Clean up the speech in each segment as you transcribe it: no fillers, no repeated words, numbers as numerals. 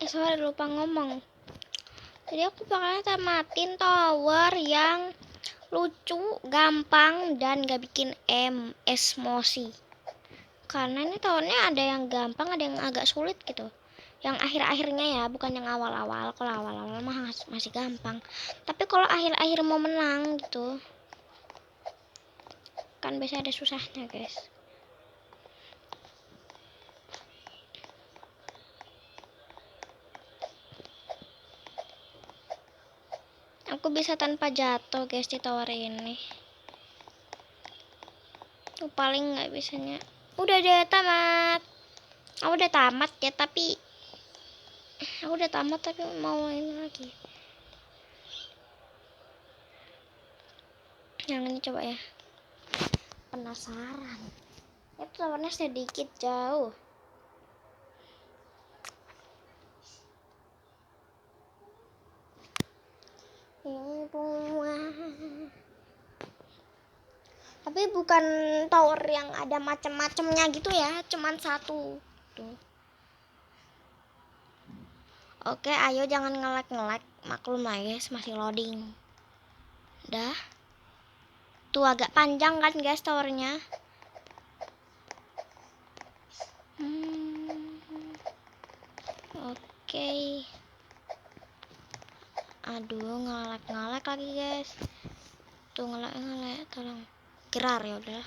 Sorry lupa ngomong. Jadi aku bakalan tamatin tower yang lucu, gampang, dan gak bikin emosi. Karena ini towernya ada yang gampang, ada yang agak sulit gitu. Yang akhir-akhirnya ya, bukan yang awal-awal. Kalau awal-awal mah masih gampang. Tapi kalau akhir-akhir mau menang gitu, kan biasanya ada susahnya guys. Aku bisa tanpa jatuh guys di tower ini. Aku paling nggak bisanya. Udah deh tamat. Aku udah tamat ya, tapi aku udah tamat tapi mau ini lagi. Yang ini coba ya. Penasaran. Itu towernya sedikit jauh. Ini bunga. Tapi bukan tower yang ada macam-macamnya gitu ya, cuman satu. Tuh. Oke, ayo jangan nge-lag. Maklum lah guys, masih loading. Dah. Tuh agak panjang kan guys towernya. Oke. Aduh, nge-lag lagi guys. Tuh nge-lag, tolong. Gerar ya udah.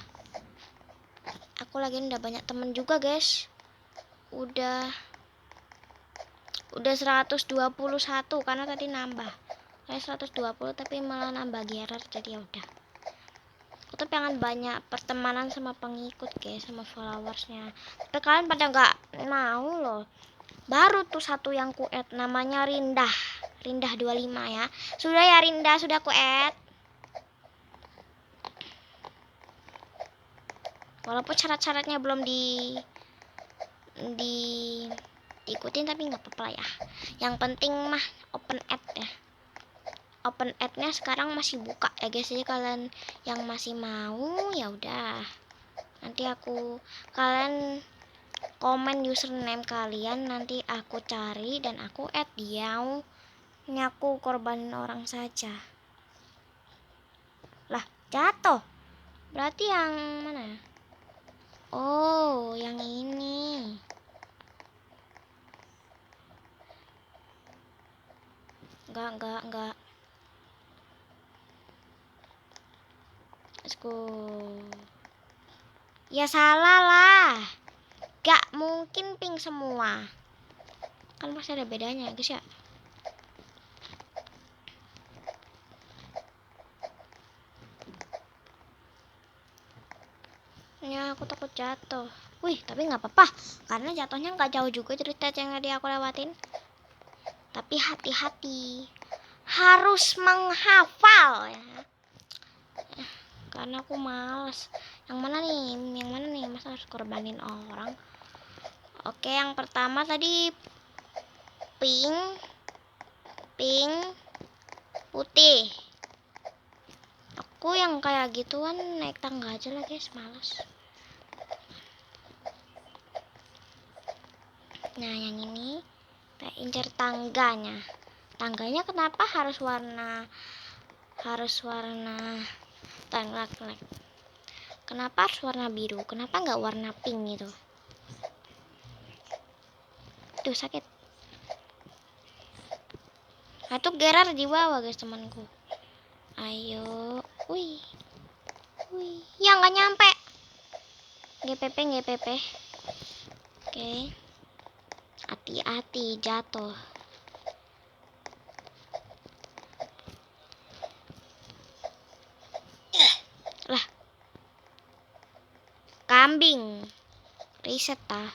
Aku lagi udah banyak temen juga guys. Udah 121 karena tadi nambah. Saya 120 tapi malah nambah gerar, jadi ya udah. Aku tuh pengen banyak pertemanan sama pengikut guys, sama followersnya. Tapi kalian pada nggak mau loh. Baru tuh satu yang ku add, namanya Rindah 25 ya. Sudah ya Rindah, sudah ku add. Walaupun syarat-syaratnya belum diikutin tapi nggak apa-apa ya. Yang penting mah open add ya. Open add-nya sekarang masih buka ya guys. Jadi kalian yang masih mau ya udah. Nanti kalian komen username kalian, nanti aku cari dan aku add dia. Ini aku korbanin orang saja. Lah, jatuh. Berarti yang mana? Oh, yang ini. Enggak. Let's go. Ya salah lah. Gak mungkin pink semua. Kan pasti ada bedanya guys ya. Ya aku takut jatuh. Wih, tapi nggak apa-apa. Karena jatuhnya nggak jauh juga dari stage yang tadi aku lewatin. Tapi hati-hati. Harus menghafal ya. Karena aku males. Yang mana nih? Masa harus korbanin orang? Oke, yang pertama tadi pink putih. Aku yang kayak gituan naik tangga aja lah guys, males. Nah yang ini kita incer tangganya. Tangganya kenapa harus warna tangga? Kenapa harus warna biru? Kenapa nggak warna pink gitu? Tuh sakit. Nah tuh gerar di bawah guys temanku. Ayo, wih, ya nggak nyampe. GPP. Oke, hati-hati jatuh. Lah, kambing. Reset tah.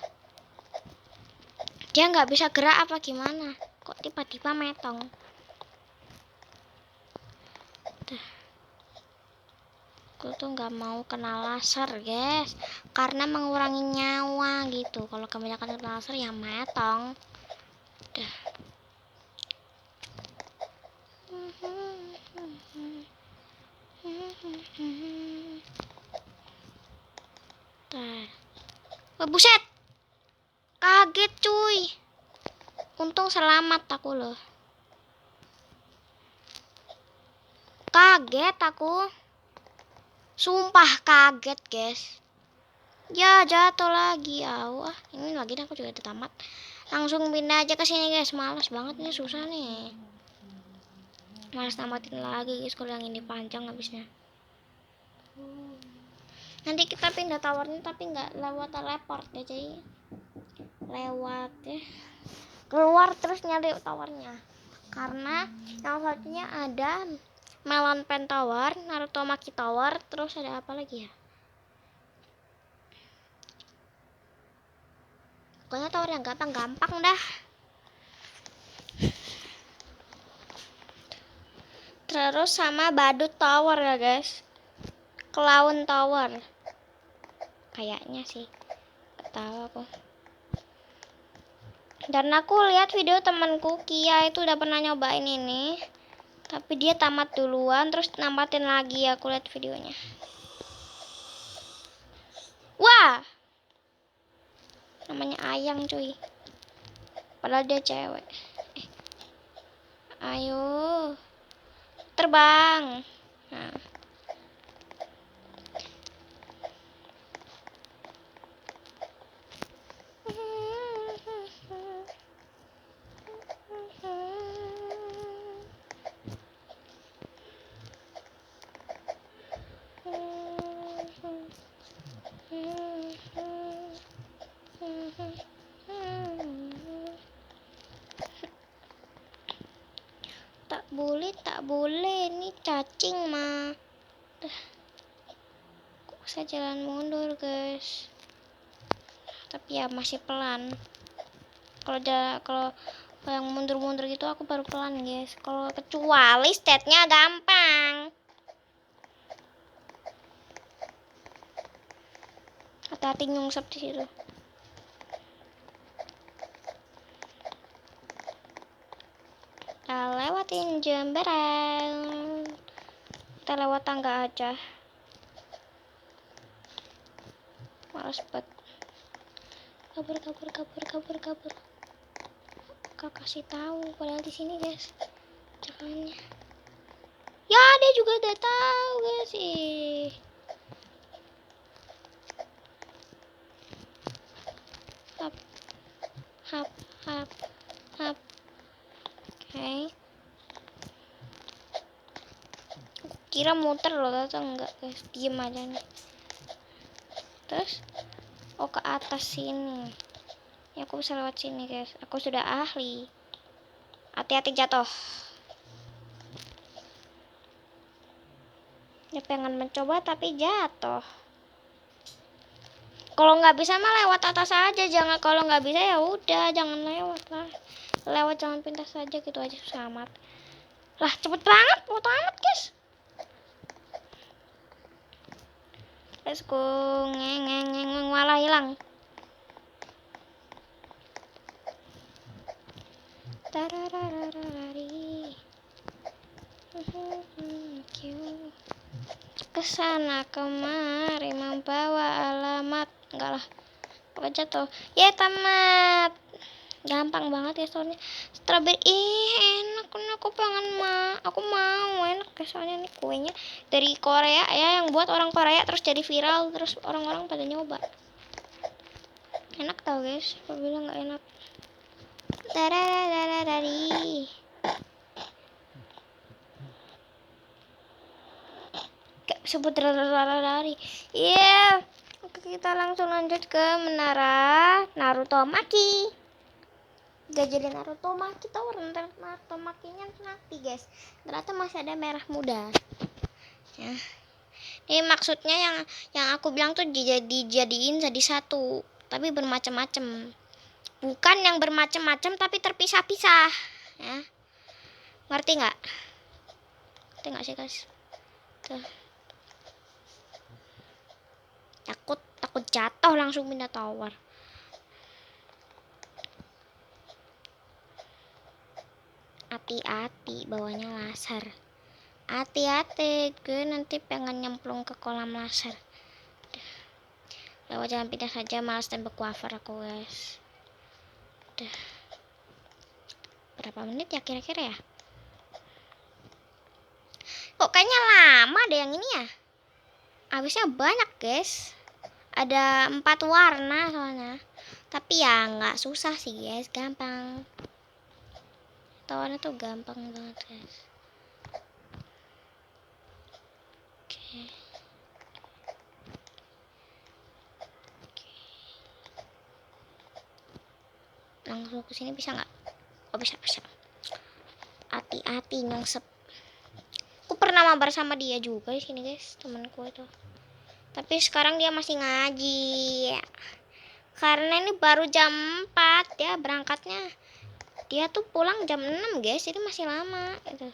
Dia nggak bisa gerak apa gimana? Kok tiba-tiba metong? Aku tuh nggak mau kena laser guys, karena mengurangi nyawa gitu. Kalau kebanyakan kena laser ya metong. Dah. Dah. Wah, buset, kaget cuy. Untung selamat aku loh. Kaget aku. Sumpah kaget guys. Ya jatuh lagi. Wah ini lagi aku juga udah tamat. Langsung pindah aja ke sini guys. Malas banget nih, susah nih. Malas tamatin lagi guys kalau yang ini panjang habisnya. Nanti kita pindah towernya tapi nggak lewat teleport ya, jadi lewat ya keluar terus nyari towernya. Karena yang satunya ada Melon Pen Tower, Naruto Maki Tower, terus ada apa lagi ya? Pokoknya tower yang gampang-gampang dah. Terus sama Badut Tower ya guys. Clown Tower. Kayaknya sih. Gak tahu aku. Dan aku lihat video temanku Kia itu udah pernah nyobain ini. Tapi dia tamat duluan terus namatin lagi, aku lihat videonya. Wah. Namanya Ayang cuy. Padahal dia cewek. Ayo. Terbang. Nah. Tak boleh, ini cacing mah. Kok bisa jalan mundur guys? Tapi ya masih pelan. Kalau yang mundur-mundur gitu aku baru pelan guys. Kalau kecuali state-nya gampang. Hati-hati nyungsep di situ. Kita lewatin jembatan. Kita lewat tangga aja. Males banget. Kabur. Kak kasih tahu padahal di sini guys. Jangannya. Ya dia juga udah tahu guys sih. Hap. Oke. Kira muter loh, atau enggak guys, diem aja nih. Terus ke atas sini ya, aku bisa lewat sini guys, aku sudah ahli. Hati-hati jatuh. Ya pengen mencoba tapi jatuh. Kalau nggak bisa mah lewat atas aja, jangan. Kalau nggak bisa ya udah jangan lewat lah. Lewat jangan pintas saja gitu aja, susah amat. Lah cepet banget, foto amat guys. Let's go. Ngeng malah hilang. Tararararari. Kesana kemari membawa alamat. Enggak lah, pokoknya jatuh. Ya tamat. Gampang banget ya soalnya. Strawberry enak, aku pengen aku mau enak ya, soalnya nih kuenya dari Korea ya, yang buat orang Korea terus jadi viral, terus orang-orang pada nyoba. Enak tau guys, aku bilang nggak enak. Tararararari. Sebut dari. Iya. Oke, kita langsung lanjut ke menara Naruto Maki. Gak jadi Naruto Maki Tower, Naruto Makinya nanti guys. Ternyata masih ada merah muda. Ya. Ini maksudnya yang aku bilang tuh dijadiin jadi satu, tapi bermacam-macam. Bukan yang bermacam-macam tapi terpisah-pisah. Ya. Ngerti nggak? Ngerti nggak sih guys? Tuh. Takut jatuh langsung pindah tower. Hati-hati bawahnya laser. Hati-hati, gue nanti pengen nyemplung ke kolam laser. Lewat jalan pindah saja, malas tembak wafer aku guys. berapa menit ya kira-kira ya? Kok kayaknya lama deh yang ini ya. Habisnya banyak guys. Ada 4 warna soalnya. Tapi ya nggak susah sih guys, gampang. Warna tuh gampang banget guys. Oke. Langsung ke sini bisa nggak? Oh bisa. Hati-hati nyongsep. Aku pernah mabar sama dia juga di sini guys, temanku itu. Tapi sekarang dia masih ngaji. Karena ini baru jam 4 ya berangkatnya. Dia tuh pulang jam 6 guys, jadi masih lama itu.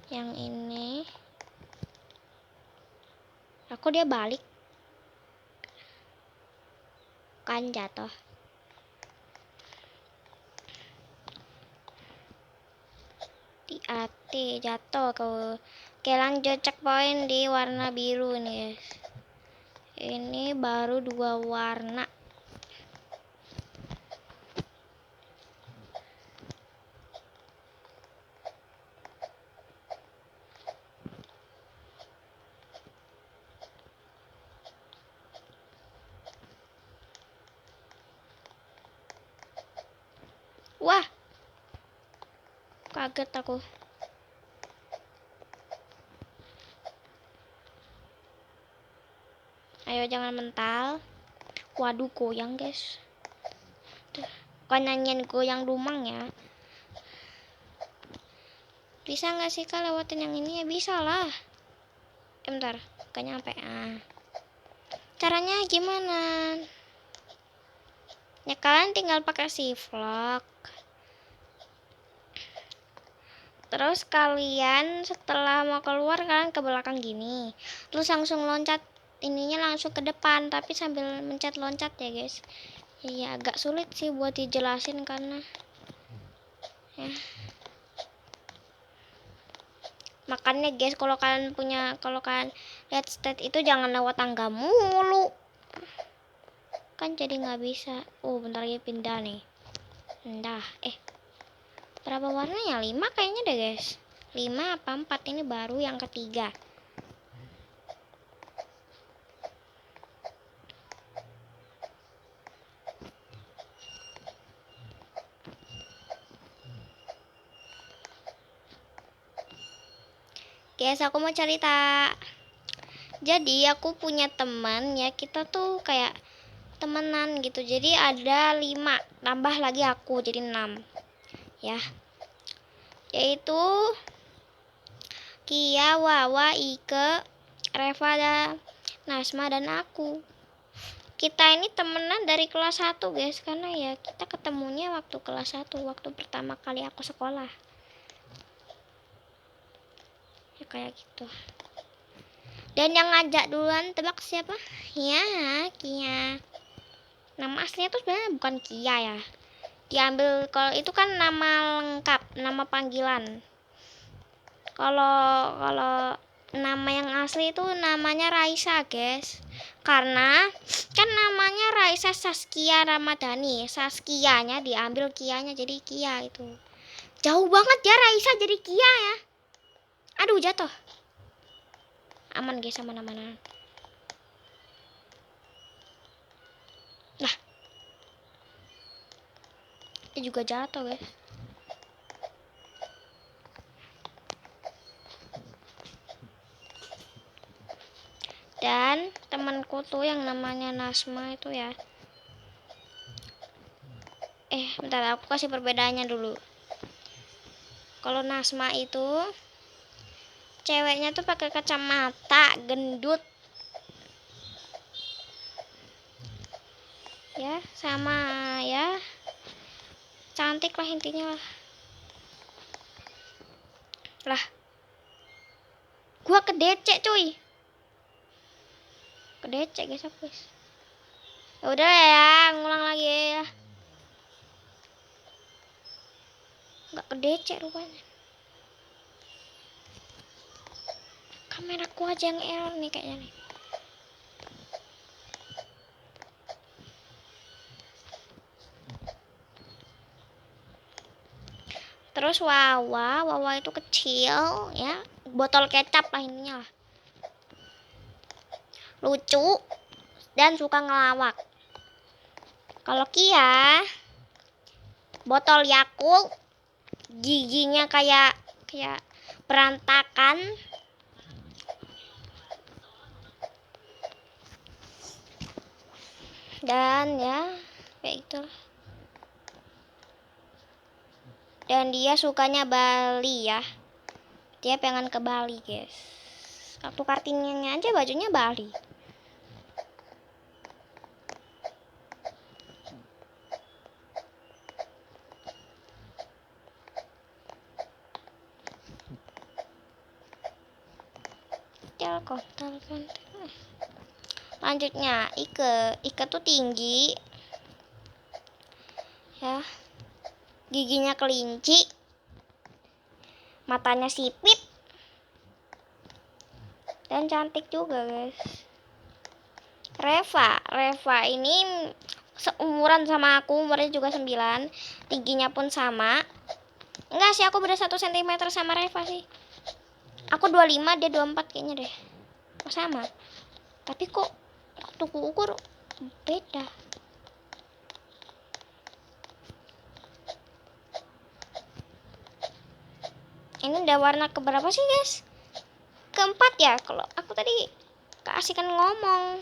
Yang ini. Aku dia balik. Kan jatuh. Hati jatuh ke. Oke lanjut checkpoint di warna biru nih guys. Ini baru 2 warna. Wah, kaget aku. Ayo jangan mental. Waduh goyang guys. Bukan nyanyian goyang dumang ya. Bisa nggak sih kak lewatin yang ini ya? Bisa lah. Bentar, gak nyampe. Caranya gimana? Ya kalian tinggal pakai shift lock. Terus kalian setelah mau keluar kalian ke belakang gini. Terus langsung loncat, ininya langsung ke depan tapi sambil mencet loncat ya guys. Ya agak sulit sih buat dijelasin karena ya. Makanya guys kalau kalian lihat state itu jangan lewat tangga mulu. Kan jadi nggak bisa. Bentar lagi pindah nih. Pindah. Berapa warnanya? 5 kayaknya deh guys. 5 apa 4 ini baru yang ketiga. Guys, aku mau cerita. Jadi aku punya teman ya, kita tuh kayak temenan gitu. Jadi ada 5, tambah lagi aku jadi 6. Ya. Yaitu Kia, Wawa, Ike, Reva, Nasma dan aku. Kita ini temenan dari kelas 1 guys, karena ya kita ketemunya waktu kelas 1, waktu pertama kali aku sekolah. Ya kayak gitu. Dan yang ngajak duluan tebak siapa? Ya, Kia. Nama aslinya tuh sebenarnya bukan Kia ya. Diambil kalau itu kan nama lengkap, nama panggilan. Kalau nama yang asli itu namanya Raisa, guys. Karena kan namanya Raisa Saskia Ramadhani. Saskianya diambil Kianya jadi Kia itu. Jauh banget ya Raisa jadi Kia ya. Aduh, jatuh. Aman guys, aman. Nah. Dia juga jatuh guys. Dan temanku tuh yang namanya Nasma itu ya. Bentar aku kasih perbedaannya dulu. Kalau Nasma itu ceweknya tuh pakai kacamata, gendut. Ya, sama ya. Cantik lah intinya lah. Lah. Gua kedecek cuy. Kedecek guys aku guys. Ya udah ya, ngulang lagi ya. Enggak kedecek rupanya. Kameraku aja yang error nih kayaknya nih. Terus Wawa itu kecil ya, botol kecap lah ininya lah. Lucu dan suka ngelawak. Kalau Kia botol Yakult, giginya kayak berantakan. Dan ya kayak gitu. Dan dia sukanya Bali ya. Dia pengen ke Bali, guys. Waktu kartinnya aja bajunya Bali. Telkom. Lanjutnya Ike tuh tinggi ya, giginya kelinci, matanya sipit, dan cantik juga, guys. Reva ini seumuran sama aku, umurnya juga 9, tingginya pun sama. Enggak sih, aku beda 1 cm sama Reva sih. Aku 25, dia 24 kayaknya deh. Oh, sama. Tapi kok waktu ku ukur beda. Ini udah warna keberapa sih, guys? Keempat ya, kalau aku tadi keasikan ngomong.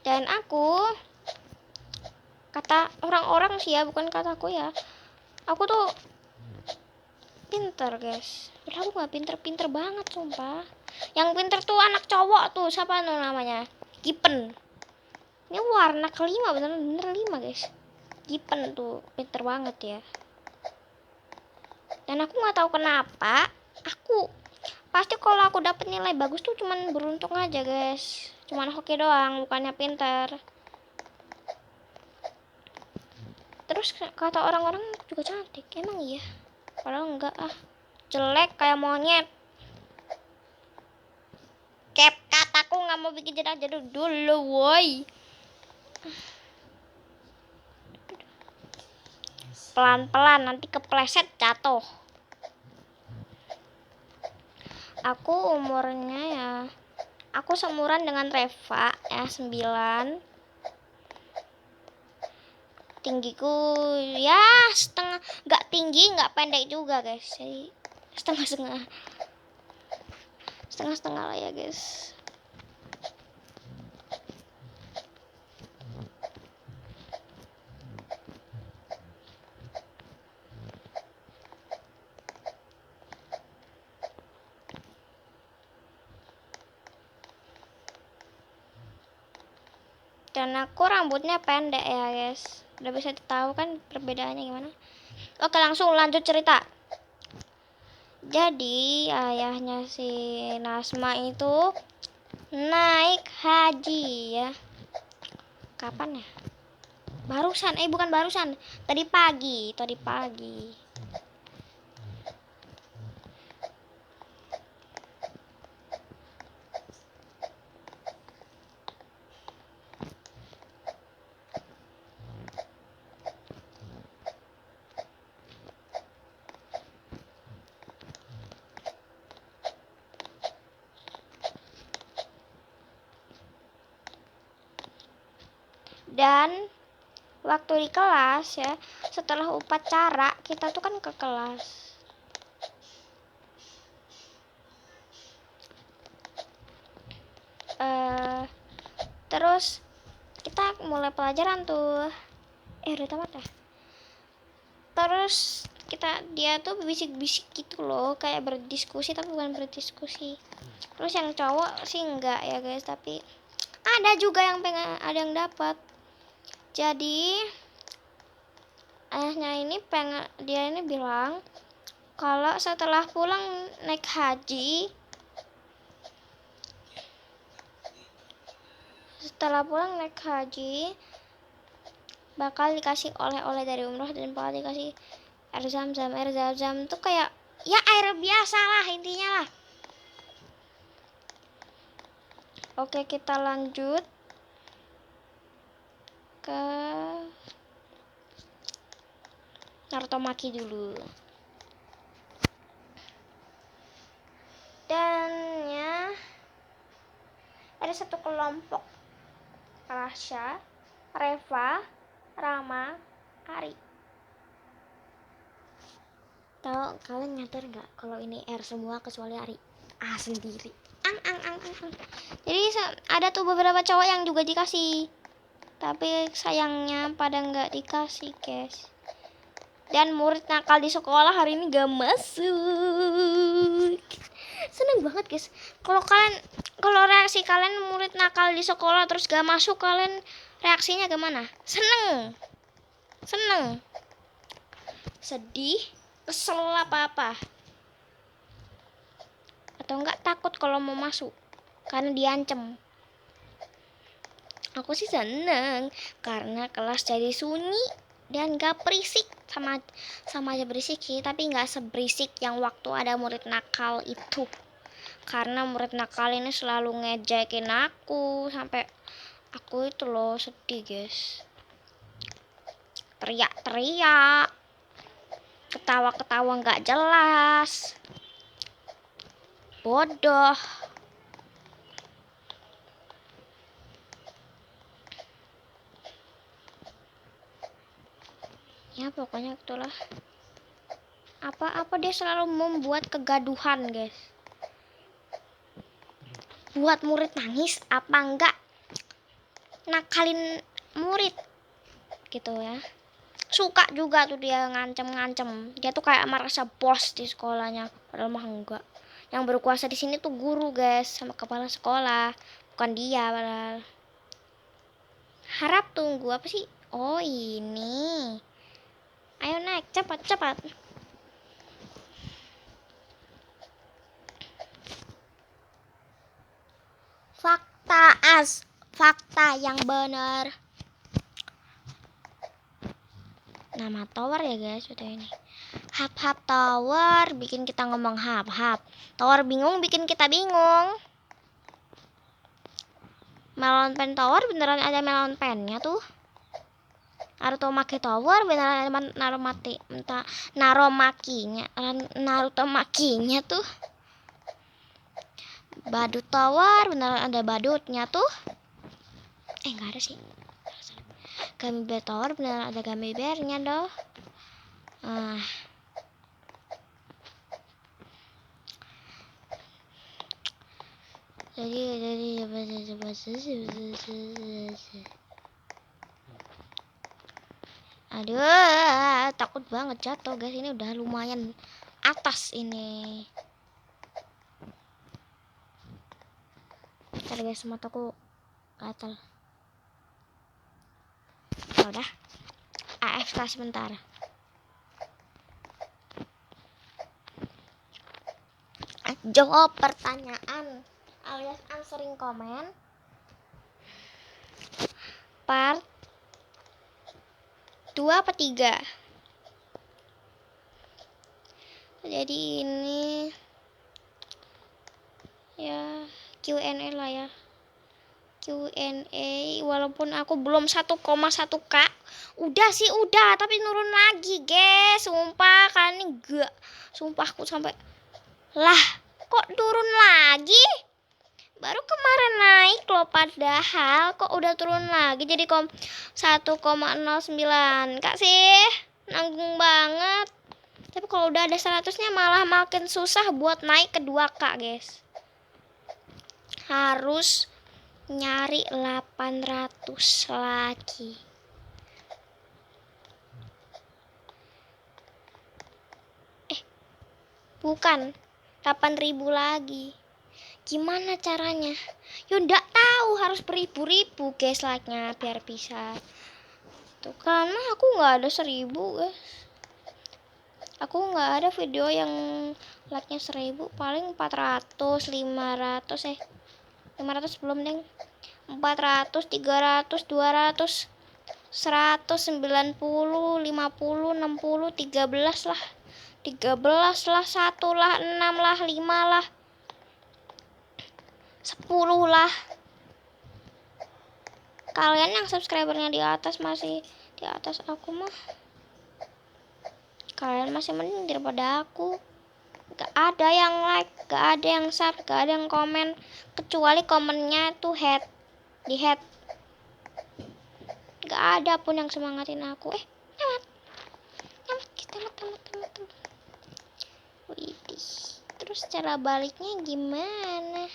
Dan aku, kata orang-orang sih ya, bukan kataku ya, aku tuh pinter, guys. Padahal aku gak pinter-pinter banget, sumpah. Yang pinter tuh anak cowok tuh, siapa tuh namanya? Gipen. Ini warna kelima, bener-bener 5, guys. Gipen tuh pinter banget ya. Dan aku nggak tahu kenapa, aku pasti kalau aku dapet nilai bagus tuh cuman beruntung aja, guys. Cuman hoki doang, bukannya pinter. Terus kata orang-orang juga cantik, emang iya? Padahal enggak ah, jelek kayak monyet. Kataku nggak mau bikin jedak jadul dulu, woi. Pelan-pelan, nanti kepleset jatuh. Aku umurnya ya, aku seumuran dengan Reva ya, 9. Tinggiku ya setengah, nggak tinggi nggak pendek juga, guys. Jadi setengah lah ya, guys. Dan aku rambutnya pendek ya, guys. Udah bisa tahu kan perbedaannya gimana. Oke, langsung lanjut cerita. Jadi ayahnya si Nasma itu naik haji ya. Kapan ya? Barusan, bukan barusan. Tadi pagi. Dan waktu di kelas ya, setelah upacara kita tuh kan ke kelas. Terus kita mulai pelajaran tuh. Udah tamat ya. Terus dia tuh bisik-bisik gitu loh, kayak berdiskusi tapi bukan berdiskusi. Terus yang cowok sih enggak ya, guys, tapi ada juga yang ada yang dapat. Jadi ayahnya ini dia ini bilang kalau setelah pulang naik haji, bakal dikasih oleh-oleh dari umroh dan bakal dikasih air zam-zam tuh kayak ya air biasa lah intinya lah. Oke, kita lanjut ke Naruto Maki dulu. Dan ya ada satu kelompok, Rasha, Reva, Rama, Ari. Tahu kalian nyadar nggak kalau ini R semua kecuali Ari A sendiri. Ang. Jadi ada tuh beberapa cowok yang juga dikasih, tapi sayangnya pada nggak dikasih, guys. Dan murid nakal di sekolah hari ini gak masuk. Seneng banget, guys. Kalau reaksi kalian murid nakal di sekolah terus gak masuk, kalian reaksinya gimana? Seneng, sedih, kesel apa atau enggak takut kalau mau masuk karena diancem? Aku sih seneng karena kelas jadi sunyi dan gak berisik, sama aja berisik sih, tapi gak seberisik yang waktu ada murid nakal itu. Karena murid nakal ini selalu ngejekin aku sampai aku itu loh sedih, guys. Teriak-teriak, ketawa-ketawa gak jelas, bodoh. Ya pokoknya itulah. Apa-apa dia selalu membuat kegaduhan, guys. Buat murid nangis apa enggak nakalin murid gitu ya. Suka juga tuh dia ngancem. Dia tuh kayak merasa bos di sekolahnya, padahal mah enggak. Yang berkuasa di sini tuh guru, guys, sama kepala sekolah, bukan dia padahal. Harap tunggu apa sih? Oh ini. Ayo naik, cepat. Fakta yang benar. Nama tower ya, guys, betul ini. Hap tower bikin kita ngomong hap. Tower bingung bikin kita bingung. Melon pen tower beneran ada melon pennya tuh. Naruto Maki tower beneran ada Naruto makinya tuh. Badut tower beneran ada badutnya tuh. Enggak ada sih. Gummy bear tower beneran ada gummy bearnya doh. Jadi aduh, takut banget jatuh, guys. Ini udah lumayan atas ini. Ntar, guys, mataku gatal. Udah, AFK sebentar. Jawab pertanyaan alias answering komen part 2 apa 3. Jadi ini ya Q&A lah ya. Q&A walaupun aku belum 1,1K. Udah tapi nurun lagi, guys. Sumpah kan ini enggak. Sumpah aku sampai lah kok turun lagi? Baru kemarin naik loh, padahal kok udah turun lagi jadi 1,09. Kak sih nanggung banget. Tapi kalau udah ada 100-nya malah makin susah buat naik ke 2K, guys. Harus nyari 800 lagi. Bukan 8.000 lagi. Gimana caranya? Yo ndak tahu, harus beribu-ribu, guys, like-nya biar bisa. Tuh karena aku nggak ada 1.000, guys. Aku nggak ada video yang like-nya 1.000, paling 400, 500 belum, deng. 400, 300, 200, 100, 90, 50, 60, 13 lah. 13 lah, 1 lah, 6 lah, 5 lah, 10 lah. Kalian yang subscribernya di atas masih di atas aku mah Kalian masih mending daripada aku. Gak ada yang like, gak ada yang sub, gak ada yang komen, kecuali komennya tuh head, di head. Gak ada pun yang semangatin aku. Tamat, tamat. Widih. Terus cara baliknya gimana?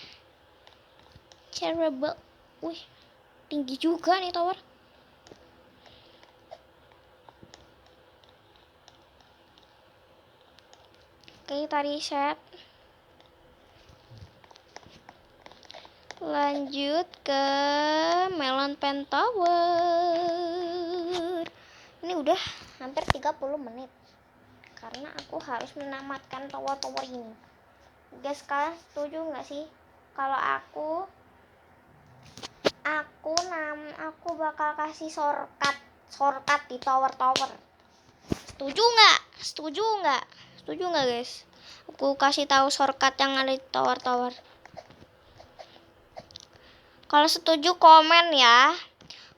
Wih, tinggi juga nih tower. Oke, kita reset. Lanjut ke Melon Pen Tower. Ini udah hampir 30 menit. Karena aku harus menamatkan tower-tower ini. Guys, kalian setuju nggak sih? Kalau aku bakal kasih shortcut di tower-tower. Setuju nggak? Setuju nggak guys? Aku kasih tahu shortcut yang ada di tower-tower. Kalau setuju komen ya.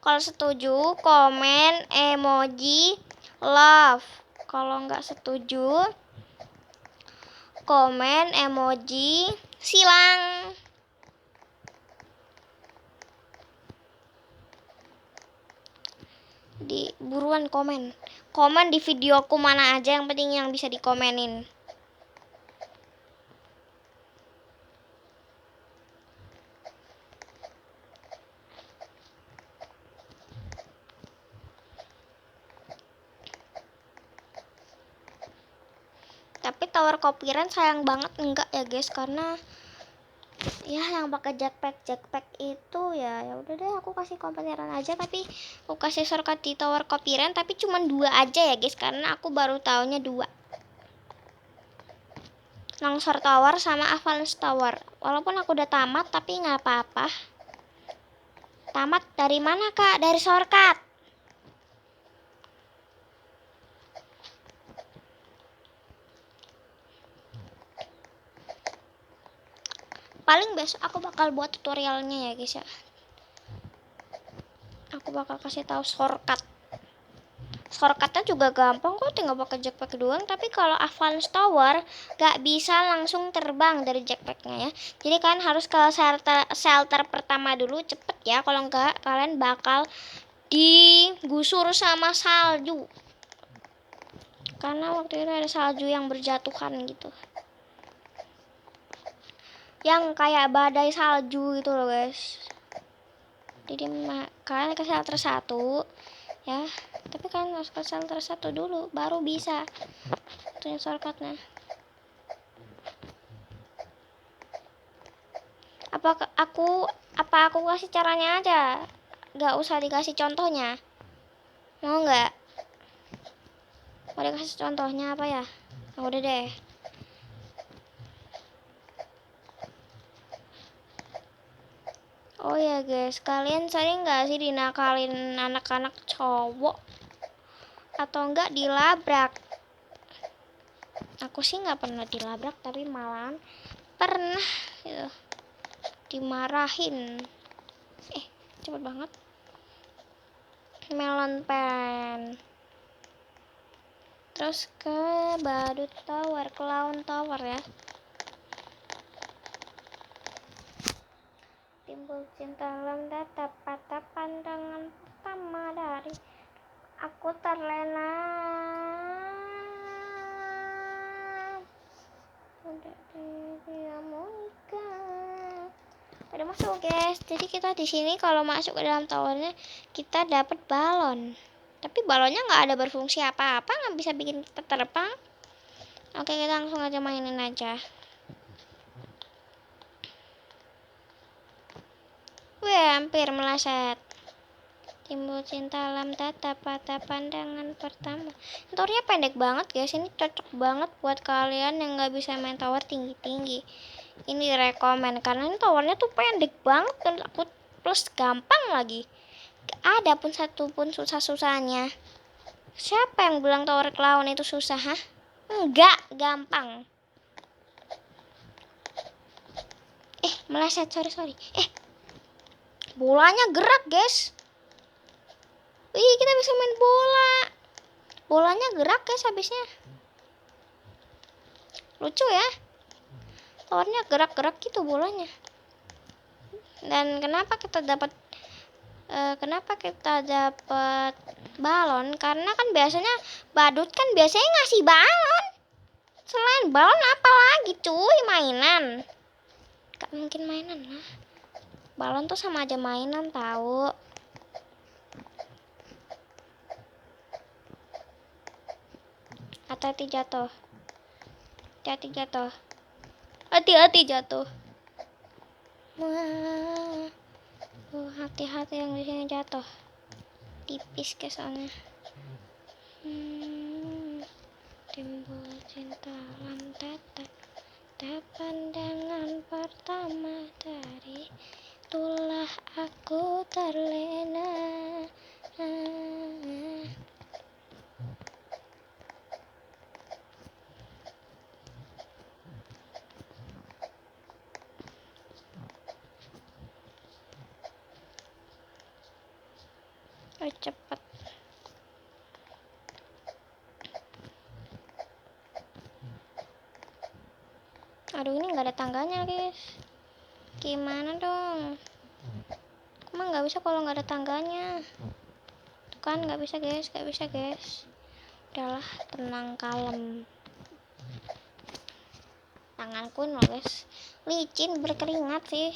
Kalau setuju komen emoji love. Kalau nggak setuju komen emoji silang. Buruan komen di videoku mana aja, yang penting yang bisa dikomenin. Tapi tower copyright sayang banget enggak ya guys, karena ya yang pakai jackpack itu ya udah deh, aku kasih komponeran aja. Tapi aku kasih shortcut di tower copyright tapi cuma 2 aja ya guys, karena aku baru taunya 2, Longsor Tower sama Avalanche Tower. Walaupun aku udah tamat tapi nggak apa-apa. Tamat dari mana kak? Dari shortcut. Paling besok aku bakal buat tutorialnya ya guys ya. Aku bakal kasih tahu shortcut. Shortcutnya juga gampang kok, tinggal pakai jackpack doang. Tapi kalau Avalanche Tower gak bisa langsung terbang dari jackpacknya ya. Jadi kalian harus ke shelter pertama dulu, cepet ya. Kalau enggak kalian bakal digusur sama salju. Karena waktu itu ada salju yang berjatuhan gitu. Yang kayak badai salju gitu loh guys. Jadi kalian ke shelter 1 ya, tapi kalian harus ke shelter 1 dulu baru bisa tuh shortcutnya. Apa aku kasih caranya aja, nggak usah dikasih contohnya? Mau nggak? Mau dikasih contohnya apa ya? Udah deh. Oh ya guys, kalian sering nggak sih dinakalin anak-anak cowok atau enggak dilabrak? Aku sih nggak pernah dilabrak, tapi malahan pernah gitu, dimarahin. Cepet banget. Melon Pen. Terus ke Badut Tower, Clown Tower ya. Timbul cinta dalam tatap pandangan pertama dari aku terlena. Udah dia mau nikah. Udah masuk guys. Jadi kita di sini kalau masuk ke dalam towernya kita dapat balon. Tapi balonnya nggak ada berfungsi apa-apa, nggak bisa bikin kita terbang. Oke, kita langsung aja mainin aja. Wih, hampir meleset. Timbul cinta dalam tatap pandangan pertama. Towernya pendek banget guys. Ini cocok banget buat kalian yang nggak bisa main tower tinggi-tinggi. Ini rekomen karena ini towernya tuh pendek banget dan aku plus gampang lagi. Gak ada pun satu pun susah-susahnya. Siapa yang bilang tower clown itu susah, hah? Enggak, gampang. Meleset, sorry. Bolanya gerak, guys. Wih, kita bisa main bola. Bolanya gerak, guys, habisnya. Lucu ya, towernya gerak-gerak gitu bolanya. Dan kenapa kita dapat balon? Karena kan biasanya badut kan biasanya ngasih balon. Selain balon apa lagi cuy? Mainan. Gak mungkin mainan lah. Balon tuh sama aja mainan tahu. Hati-hati jatuh. Hati-hati jatuh. Hati-hati jatuh. Wah. Hati-hati yang di sini jatuh. Tipis ke soalnya. Timbul cinta lantetan. Pandangan pertama dari itulah aku terlena. Cepet. Aduh, ini nggak ada tangganya guys. Gimana dong? Emang nggak bisa kalau nggak ada tangganya. Tuh kan nggak bisa guys, nggak bisa guys. Udahlah, tenang kalem. Tanganku nih guys, licin berkeringat sih.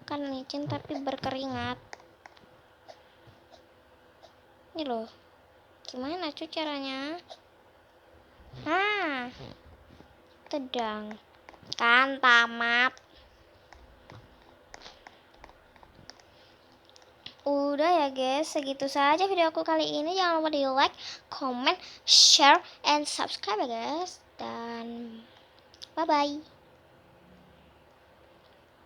Kan licin tapi berkeringat. Ini loh. Gimana cuy caranya? Tedang. Kan tamat. Udah ya guys, segitu saja video aku kali ini. Jangan lupa di like, comment, share, and subscribe ya guys. Dan bye-bye.